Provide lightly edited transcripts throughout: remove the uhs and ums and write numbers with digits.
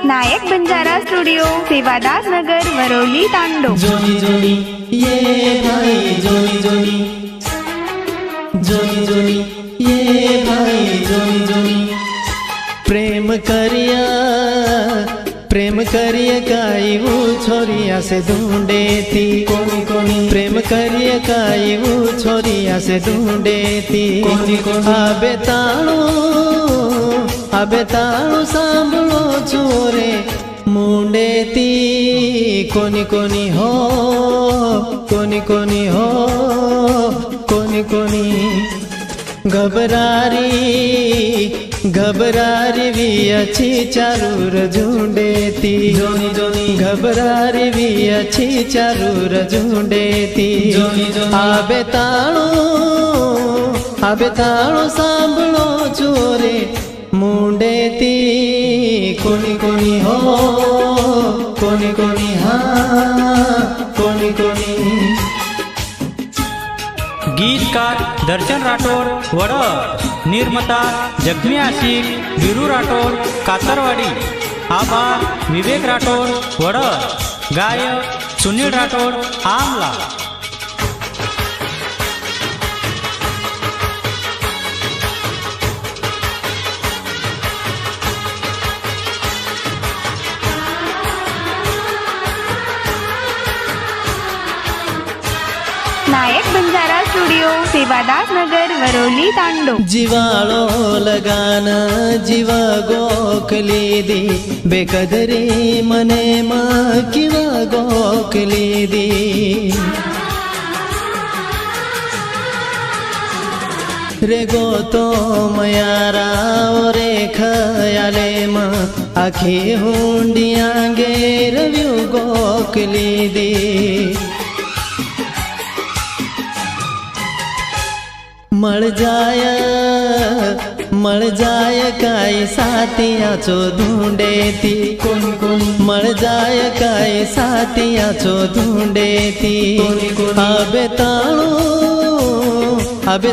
नायक Banjara studio Sevadas नगर Varolii तांडो। जोनी जोनी ये भाई जोनी जोनी, जोनी जोनी ये भाई जोनी जोनी। प्रेम करिया काई वो छोरिया से ढूंढे थी। कोनी कोनी प्रेम करिया काई वो छोरिया से ढूंढे थी। कोनी कोनी आबे ताणु सांभळो छोरे मुंडे थी। कोनी कोनी हो कोनी कोनी हो कोनी कोनी घबरारी भी अच्छी चारूर ढूंढे थी। जोनी जोनी घबरारी भी अच्छी चारूर ढूंढे थी। जोनी जोनी आबे ताणु सांभळो छोरे मुंडे थी। कोनी कोनी हो कोनी कोनी हाँ कोनी कोनी। गीतकार दर्शन राठोड वड, निर्माता जगमी आशिक वीरू राठोड कातरवाडी, आभार विवेक राठोड वड, गायक सुनील राठोड आमला। नायक बंजारा स्टूडियो सेवादास नगर वरोली तांडो। जीवाळो लगान जीवा गोखली दी, बेकदरी मने मां किवा गोखली दी। रे गोतो मयारा रे खयाले मां आखी हुंडिया गेर व्यू गोखली दी। मळ जाय काई साथिया चो ढूंढे थी। मळ जाय काई साथिया चो ढूंढे थी। आबे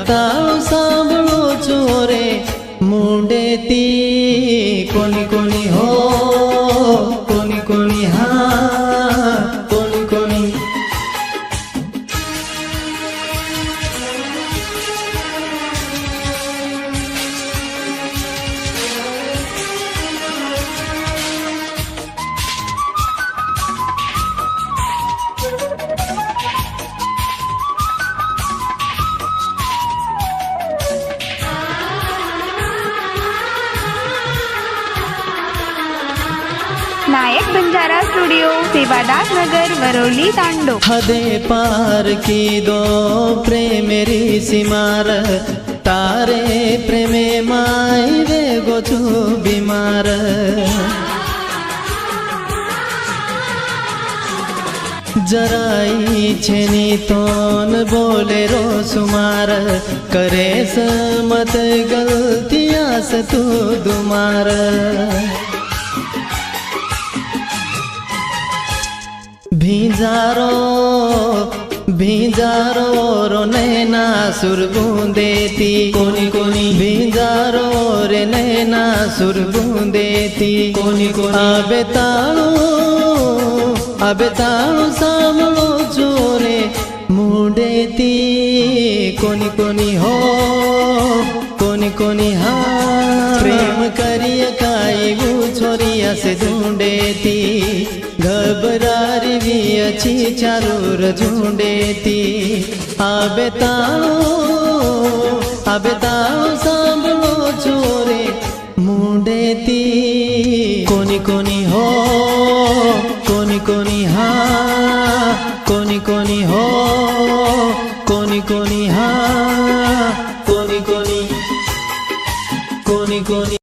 ताणु सांभळो छोरे मुंडे थी। कोनी कोनी हो कोनी कोनी हाँ कोनी कोनी। नायक बंजारा स्टूडियो सेवादास नगर वरोली तांडो। हदे पार की दो प्रेमेरी सीमार, तारे प्रेमे माई वे गोचू बीमार। जराई छेनी तोन बोले रो सुमार, करे मत गलतियां से तू दुमार। भींजारो रो नैना सुर बूंदे थी। कोनी कोनी भींजारो रे नैना सुर बूंदे थी। कोनी कोनी आबे ताणु सांभळो छोरे मुंडे थी। कोनी कोनी हो कोनी कोनी हाँ प्रेम करिया काई वो छोरिया से ढूंढे थी। घबरारी भी अच्छी चारूर ढूंढे थी। आबे ताणु सांभळो छोरे मुंडे थी। कोनी कोनी हो कोनी कोनी हाँ कोनी कोनी हो कोनी कोनी हाँ।